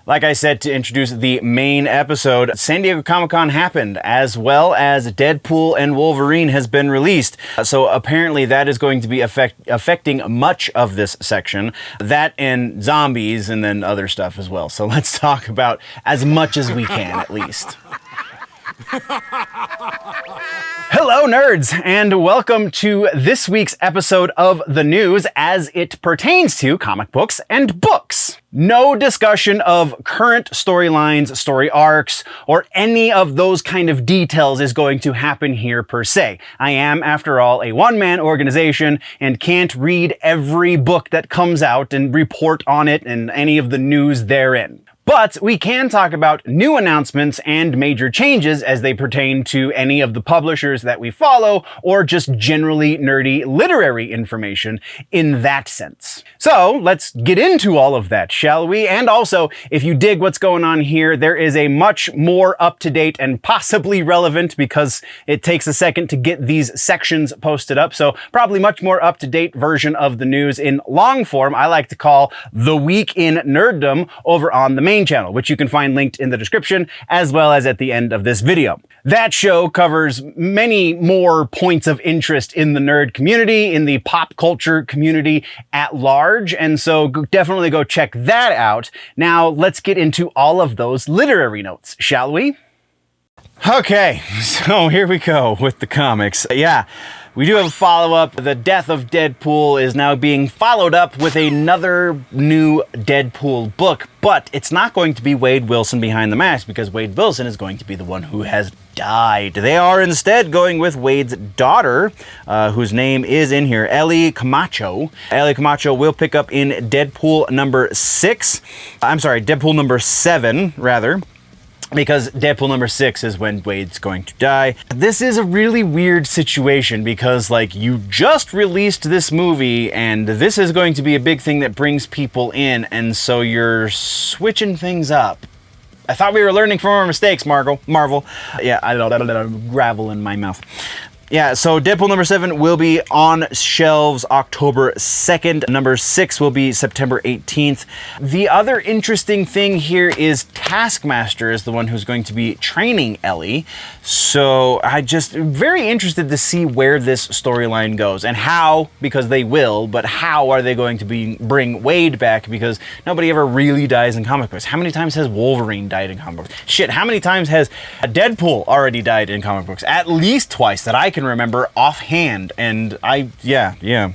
Like I said, to introduce the main episode, San Diego Comic-Con happened, as well as Deadpool and Wolverine has been released. So apparently that is going to be affecting much of this section. That and zombies and then other stuff as well. So let's talk about as much as we can, at least. Hello, nerds, and welcome to this week's episode of The News as it pertains to comic books and books. No discussion of current storylines, story arcs, or any of those kind of details is going to happen here per se. I am, after all, a one-man organization and can't read every book that comes out and report on it and any of the news therein. But we can talk about new announcements and major changes as they pertain to any of the publishers that we follow, or just generally nerdy literary information in that sense. So let's get into all of that, shall we? And also, if you dig what's going on here, there is a much more up-to-date and possibly relevant, because it takes a second to get these sections posted up, so probably much more up-to-date version of the news in long form I like to call The Week in Nerddom over on the main channel, which you can find linked in the description as well as at the end of this video. That show covers many more points of interest in the nerd community, in the pop culture community at large, and so definitely go check that out. Now let's get into all of those literary notes, shall we? Okay, so here we go with the comics. Yeah. We do have a follow-up. The death of Deadpool is now being followed up with another new Deadpool book, but it's not going to be Wade Wilson behind the mask, because Wade Wilson is going to be the one who has died. They are instead going with Wade's daughter, whose name is in here, Ellie Camacho. Ellie Camacho will pick up in Deadpool number 7, rather. Because Deadpool number 6 is when Wade's going to die. This is a really weird situation because, like, you just released this movie and this is going to be a big thing that brings people in, and so you're switching things up. I thought we were learning from our mistakes, Marvel. Yeah, I don't know, gravel in my mouth. Yeah, so Deadpool number 7 will be on shelves October 2nd. Number 6 will be September 18th. The other interesting thing here is Taskmaster is the one who's going to be training Ellie. So I just very interested to see where this storyline goes and how, because they will, but how are they going to bring Wade back, because nobody ever really dies in comic books. How many times has Wolverine died in comic books? Shit, how many times has Deadpool already died in comic books? At least twice that I can remember offhand, and yeah.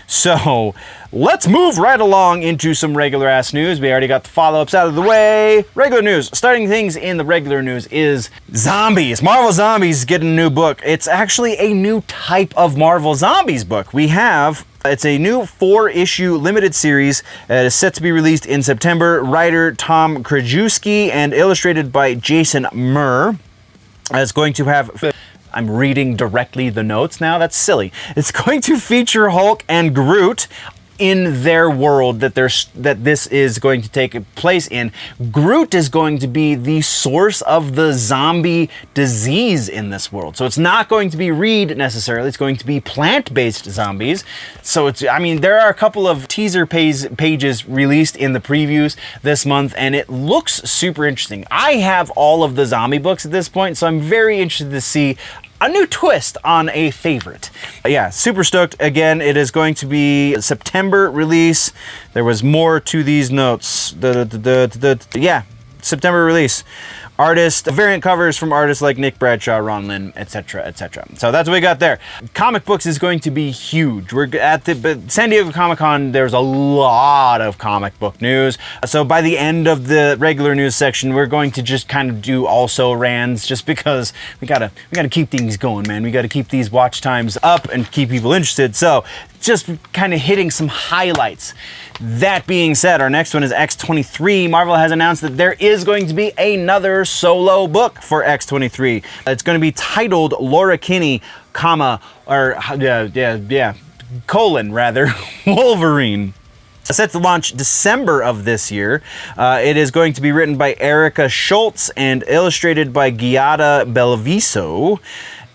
So let's move right along into some regular ass news. We already got the follow-ups out of the way. Regular news. Starting things in the regular news is zombies. Marvel Zombies getting a new book. It's actually a new type of Marvel Zombies book. It's a new 4-issue limited series. It is set to be released in September. Writer Tom Krajewski and illustrated by Jason Murr. It's going to have... I'm reading directly the notes now. That's silly. It's going to feature Hulk and Groot in their world that this is going to take place in. Groot is going to be the source of the zombie disease in this world. So it's not going to be Reed necessarily. It's going to be plant-based zombies. So there are a couple of teaser pages released in the previews this month, and it looks super interesting. I have all of the zombie books at this point, so I'm very interested to see a new twist on a favorite. Yeah, super stoked. Again, it is going to be September release. There was more to these notes. Yeah, September release. Artist, variant covers from artists like Nick Bradshaw, Ron Lin, etc., etc. So that's what we got there. Comic books is going to be huge. We're at the San Diego Comic-Con. There's a lot of comic book news. So by the end of the regular news section, we're going to just kind of do also rans, just because we gotta keep things going, man. We gotta keep these watch times up and keep people interested. So just kind of hitting some highlights. That being said, our next one is X-23. Marvel has announced that there is going to be another solo book for X-23. It's going to be titled Laura Kinney, Wolverine. Set to launch December of this year. It is going to be written by Erica Schultz and illustrated by Giada Belviso.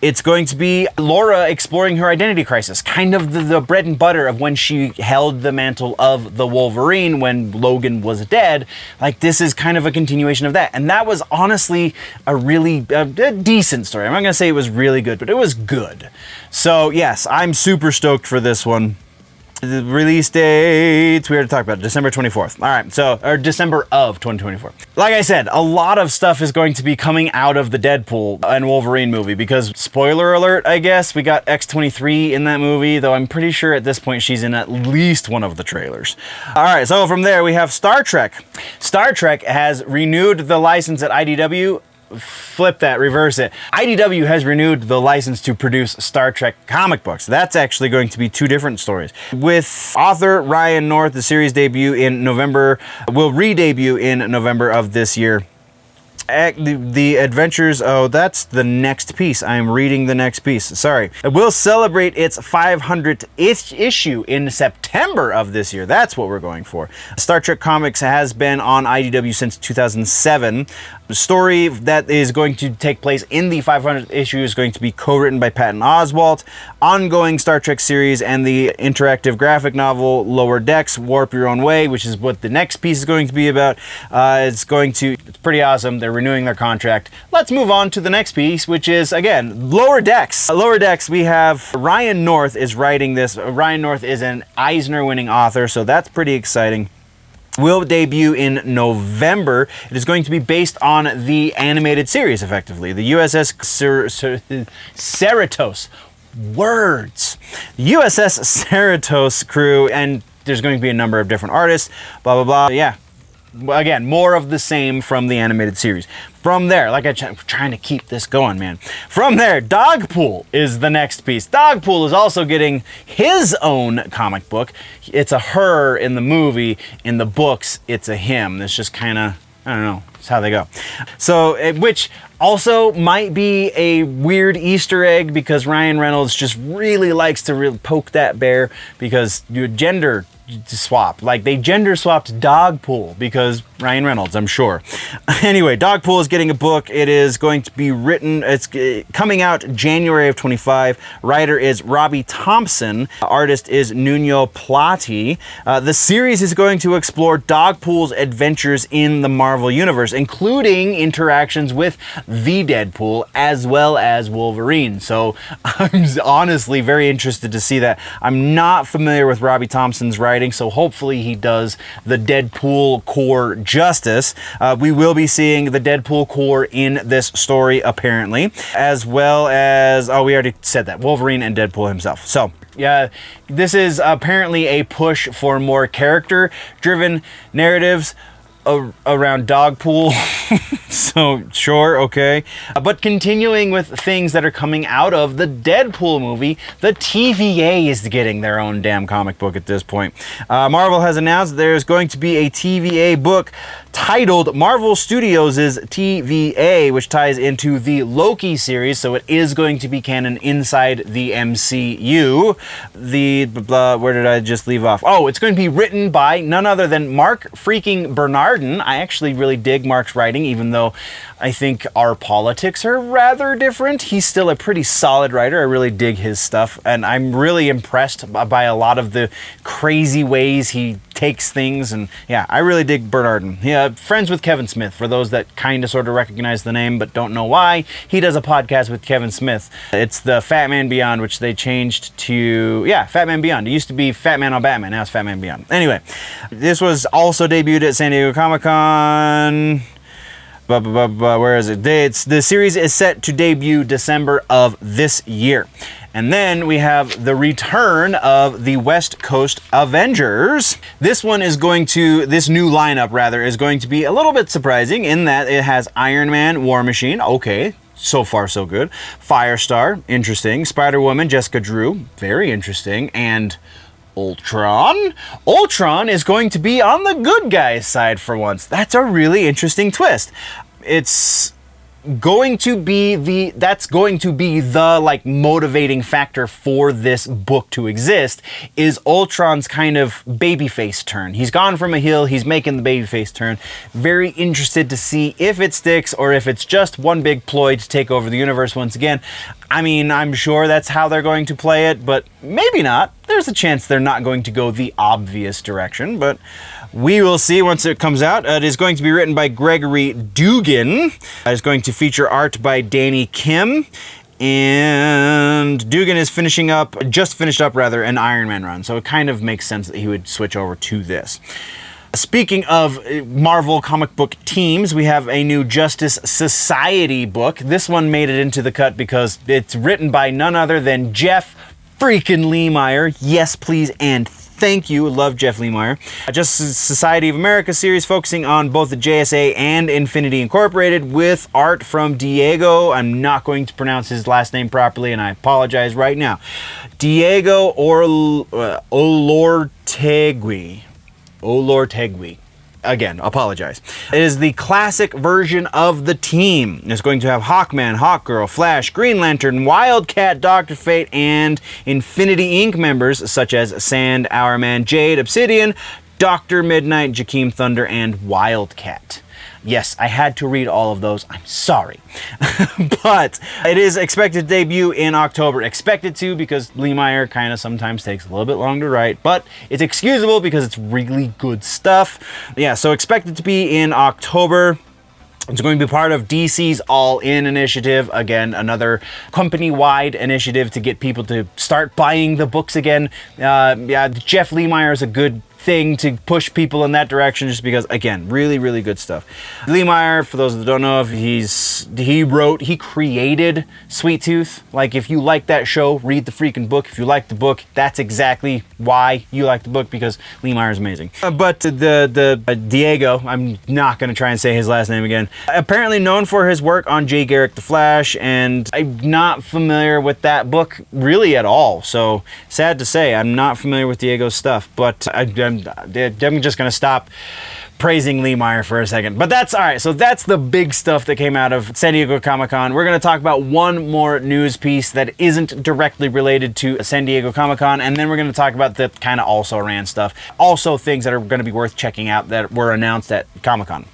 It's going to be Laura exploring her identity crisis, kind of the bread and butter of when she held the mantle of the Wolverine when Logan was dead. Like, this is kind of a continuation of that. And that was honestly a really decent story. I'm not going to say it was really good, but it was good. So yes, I'm super stoked for this one. The release dates, we already talked about it, December 24th. All right, so, or December of 2024. Like I said, a lot of stuff is going to be coming out of the Deadpool and Wolverine movie because, spoiler alert, I guess, we got X-23 in that movie, though I'm pretty sure at this point she's in at least one of the trailers. All right, so from there we have Star Trek. Star Trek has renewed the license at IDW. Flip that, reverse it. IDW has renewed the license to produce Star Trek comic books. That's actually going to be two different stories. With author Ryan North, the series debut in November, will re-debut in November of this year. The adventures, oh, that's the next piece. I'm reading the next piece. Sorry. It will celebrate its 500th issue in September of this year. That's what we're going for. Star Trek Comics has been on IDW since 2007. The story that is going to take place in the 500th issue is going to be co-written by Patton Oswalt. Ongoing Star Trek series and the interactive graphic novel Lower Decks, Warp Your Own Way, which is what the next piece is going to be about. It's pretty awesome. They're renewing their contract. Let's move on to the next piece, which is, again, Lower Decks. Lower Decks, we have Ryan North is writing this. Ryan North is an Eisner-winning author, so that's pretty exciting. Will debut in November. It is going to be based on the animated series, effectively. The USS Cerritos. Words. The USS Cerritos crew, and there's going to be a number of different artists, blah, blah, blah. Yeah. Again, more of the same from the animated series. From there, like I'm trying to keep this going, man. From there, Dogpool is the next piece. Dogpool is also getting his own comic book. It's a her in the movie. In the books, it's a him. It's just kind of, I don't know, it's how they go. So, which also might be a weird Easter egg because Ryan Reynolds just really likes to poke that bear because your gender swap. Like, they gender swapped Dogpool because Ryan Reynolds, I'm sure. Anyway, Dogpool is getting a book. It is going to be written, it's coming out January of 25. Writer is Robbie Thompson. Artist is Nuno Plati. The series is going to explore Dogpool's adventures in the Marvel Universe, including interactions with the Deadpool as well as Wolverine. So I'm honestly very interested to see that. I'm not familiar with Robbie Thompson's writing, so hopefully he does the Deadpool core justice. We will be seeing the Deadpool core in this story, apparently, as well as, oh, we already said that, Wolverine and Deadpool himself. So yeah, this is apparently a push for more character-driven narratives around Dogpool. So sure, okay. But continuing with things that are coming out of the Deadpool movie, the TVA is getting their own damn comic book at this point. Marvel has announced there's going to be a TVA book titled Marvel Studios' TVA, which ties into the Loki series, so it is going to be canon inside the MCU. Where did I just leave off? Oh, it's going to be written by none other than Mark freaking Bernardin. I actually really dig Mark's writing, even though I think our politics are rather different. He's still a pretty solid writer. I really dig his stuff, and I'm really impressed by a lot of the crazy ways he takes things, and yeah, I really dig Bernardin. Yeah, friends with Kevin Smith, for those that kind of sort of recognize the name but don't know why. He does a podcast with Kevin Smith. It's the Fat Man Beyond, which they changed to, yeah, Fat Man Beyond. It used to be Fat Man on Batman, now it's Fat Man Beyond. Anyway, this was also debuted at San Diego Comic-Con. Where is it? The series is set to debut December of this year. And then we have the return of the West Coast Avengers. This new lineup rather, is going to be a little bit surprising in that it has Iron Man, War Machine, okay, so far so good. Firestar, interesting. Spider-Woman, Jessica Drew, very interesting. And Ultron. Ultron is going to be on the good guys' side for once. That's a really interesting twist. It's going to be the like motivating factor for this book to exist, is Ultron's kind of babyface turn. He's gone from a heel, he's making the babyface turn. Very interested to see if it sticks or if it's just one big ploy to take over the universe once again. I mean, I'm sure that's how they're going to play it, but maybe not. There's a chance they're not going to go the obvious direction, but we will see once it comes out. It is going to be written by Gerry Duggan. It is going to feature art by Danny Kim. And Duggan is just finished up an Iron Man run, so it kind of makes sense that he would switch over to this. Speaking of Marvel comic book teams, we have a new Justice Society book. This one made it into the cut because it's written by none other than Jeff freaking Lemire. Yes, please, and thank you. Love Jeff Lemire. Justice Society of America series focusing on both the JSA and Infinity Incorporated, with art from Diego. I'm not going to pronounce his last name properly, and I apologize right now. Diego Olortegui. Again, apologize. It is the classic version of the team. It's going to have Hawkman, Hawkgirl, Flash, Green Lantern, Wildcat, Dr. Fate, and Infinity Inc. members such as Sand, Hourman, Jade, Obsidian, Dr. Midnight, Jakeem Thunder, and Wildcat. Yes, I had to read all of those. I'm sorry. But it is expected to debut in October. Expected to, because Lemire kind of sometimes takes a little bit longer to write, but it's excusable because it's really good stuff. Yeah, so expected to be in October. It's going to be part of DC's All-In initiative. Again, another company-wide initiative to get people to start buying the books again. Yeah, Jeff Lemire is a good thing to push people in that direction, just because, again, really, really good stuff. Lemire, for those that don't know, he created Sweet Tooth. Like, if you like that show, read the freaking book. If you like the book, that's exactly why you like the book, because Lemire is amazing. But the Diego, I'm not going to try and say his last name again, apparently known for his work on Jay Garrick the Flash, and I'm not familiar with that book really at all. So, sad to say, I'm not familiar with Diego's stuff, but I'm just going to stop praising Lemire for a second. But that's all right. So that's the big stuff that came out of San Diego Comic-Con. We're going to talk about one more news piece that isn't directly related to San Diego Comic-Con, and then we're going to talk about the kind of also ran stuff. Also things that are going to be worth checking out that were announced at Comic-Con.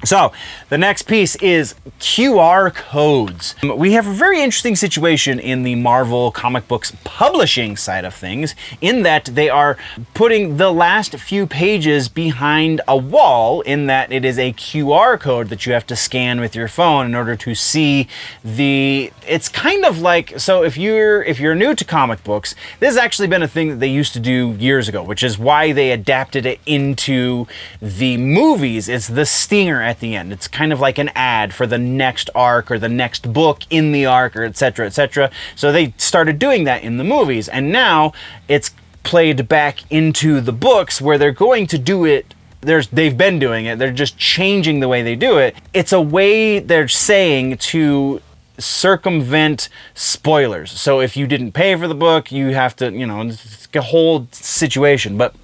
So, the next piece is QR codes. We have a very interesting situation in the Marvel comic books publishing side of things, in that they are putting the last few pages behind a wall, in that it is a QR code that you have to scan with your phone in order to see it's kind of like, so if you're new to comic books, this has actually been a thing that they used to do years ago, which is why they adapted it into the movies. It's the stinger at the end. It's kind of like an ad for the next arc or the next book in the arc, or etc., etc. So they started doing that in the movies, and now it's played back into the books, where they're going to do it. They've been doing it. They're just changing the way they do it. It's a way, they're saying, to circumvent spoilers. So if you didn't pay for the book, you have to, it's a whole situation. But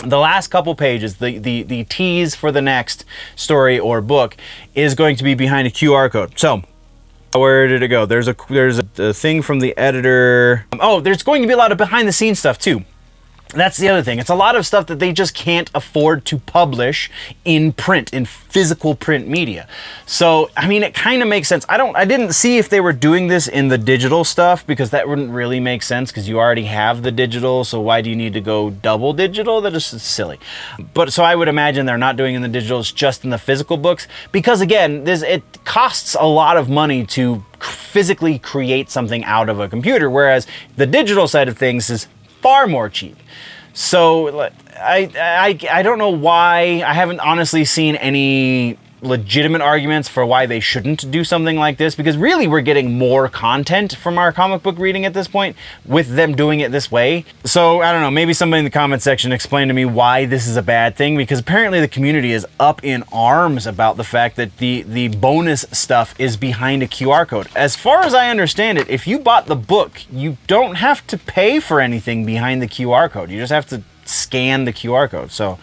the last couple pages, the tease for the next story or book, is going to be behind a QR code. So, where did it go? There's a thing from the editor. Oh, there's going to be a lot of behind the scenes stuff too. That's the other thing. It's a lot of stuff that they just can't afford to publish in print, in physical print media. So, I mean, it kind of makes sense. I didn't see if they were doing this in the digital stuff, because that wouldn't really make sense, because you already have the digital, so why do you need to go double digital? That is silly. But so I would imagine they're not doing it in the digital, it's just in the physical books, because again, it costs a lot of money to physically create something out of a computer, whereas the digital side of things is far more cheap. So I don't know why. I haven't honestly seen any legitimate arguments for why they shouldn't do something like this, because really we're getting more content from our comic book reading at this point with them doing it this way. So I don't know, maybe somebody in the comment section explain to me why this is a bad thing, because apparently the community is up in arms about the fact that the bonus stuff is behind a QR code. As far as I understand it, if you bought the book, you don't have to pay for anything behind the QR code. You just have to scan the QR code. So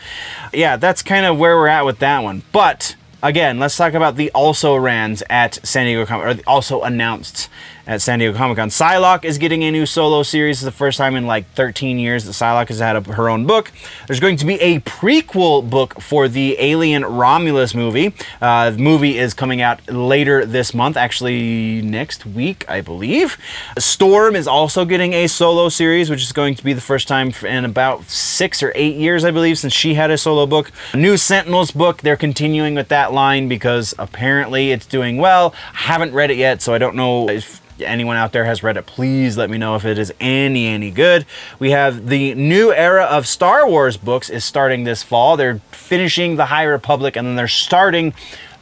yeah, that's kind of where we're at with that one. But again, let's talk about the also-rans at San Diego Comic, or also announced at San Diego Comic-Con. Psylocke is getting a new solo series. It's the first time in like 13 years that Psylocke has had her own book. There's going to be a prequel book for the Alien Romulus movie. The movie is coming out later this month, actually next week, I believe. Storm is also getting a solo series, which is going to be the first time in about 6 or 8 years, I believe, since she had a solo book. A new Sentinels book, they're continuing with that line because apparently it's doing well. I haven't read it yet, so I don't know if anyone out there has read it. Please let me know if it is any good. We have the new era of Star Wars books is starting this fall. They're finishing the High Republic and then they're starting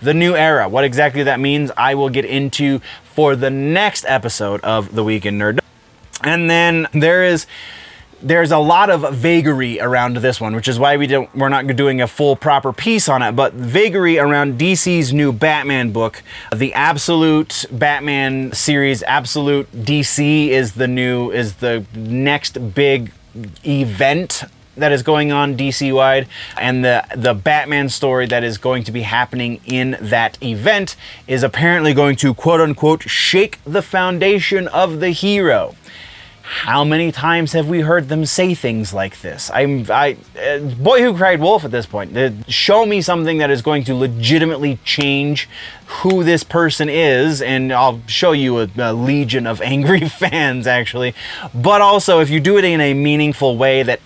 the new era. What exactly that means, I will get into for the next episode of The Week in Nerd. And then there's a lot of vagary around this one, which is why we're not doing a full proper piece on it, but vagary around DC's new Batman book. The Absolute Batman series, Absolute DC is the next big event that is going on DC-wide, and the Batman story that is going to be happening in that event is apparently going to quote-unquote shake the foundation of the hero. How many times have we heard them say things like this? Boy Who Cried Wolf at this point. Show me something that is going to legitimately change who this person is, and I'll show you a legion of angry fans, actually. But also, if you do it in a meaningful way that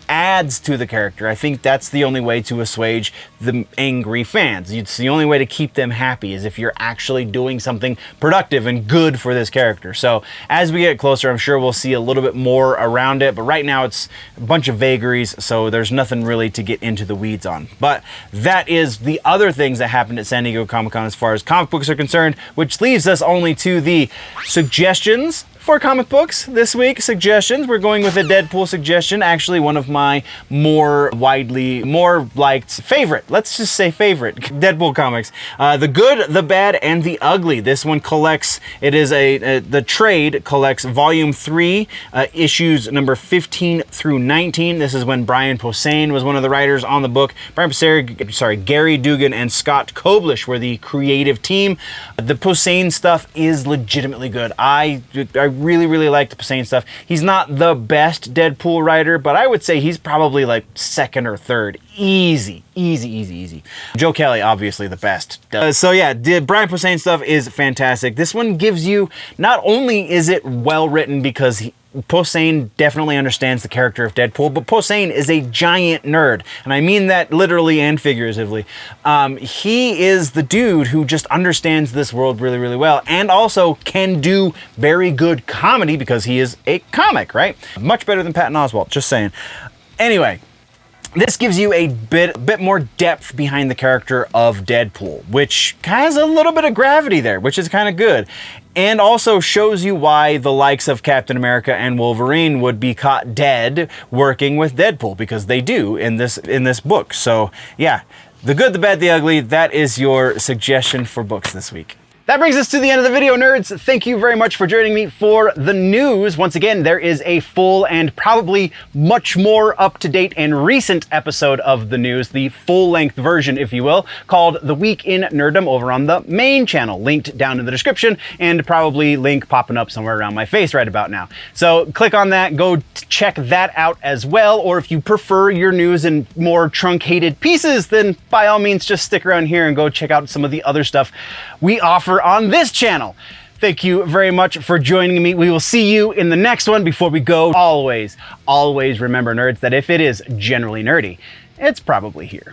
adds to the character, I think that's the only way to assuage the angry fans. It's the only way to keep them happy is if you're actually doing something productive and good for this character. So as we get closer, I'm sure we'll see a little bit more around it, but right now it's a bunch of vagaries, so there's nothing really to get into the weeds on. But that is the other things that happened at San Diego Comic-Con as far as comic books are concerned, which leaves us only to the suggestions for comic books this week. Suggestions. We're going with a Deadpool suggestion, actually one of my more liked favorite. Let's just say favorite Deadpool comics. The Good, the Bad, and the Ugly. This one collects, it is the trade collects volume 3, issues number 15 through 19. This is when Brian Posehn was one of the writers on the book. Gerry, Duggan, and Scott Koblish were the creative team. The Posehn stuff is legitimately good. I really like the Posehn stuff. He's not the best Deadpool writer, but I would say he's probably like second or third. Easy. Joe Kelly, obviously the best. So yeah, the Brian Posehn stuff is fantastic. This one gives you, not only is it well written because Posehn definitely understands the character of Deadpool, but Posehn is a giant nerd, and I mean that literally and figuratively. He is the dude who just understands this world really well, and also can do very good comedy because he is a comic, right? Much better than Patton Oswalt, just saying. Anyway, this gives you a bit more depth behind the character of Deadpool, which has a little bit of gravity there, which is kind of good. And also shows you why the likes of Captain America and Wolverine would be caught dead working with Deadpool, because they do in this book. So yeah, The Good, the Bad, the Ugly, that is your suggestion for books this week. That brings us to the end of the video, nerds. Thank you very much for joining me for the news. Once again, there is a full and probably much more up-to-date and recent episode of the news, the full-length version, if you will, called The Week in Nerddom over on the main channel, linked down in the description, and probably link popping up somewhere around my face right about now. So click on that, go check that out as well, or if you prefer your news in more truncated pieces, then by all means just stick around here and go check out some of the other stuff we offer on this channel. Thank you very much for joining me. We will see you in the next one. Before we go, always remember, nerds, that if it is generally nerdy, it's probably here.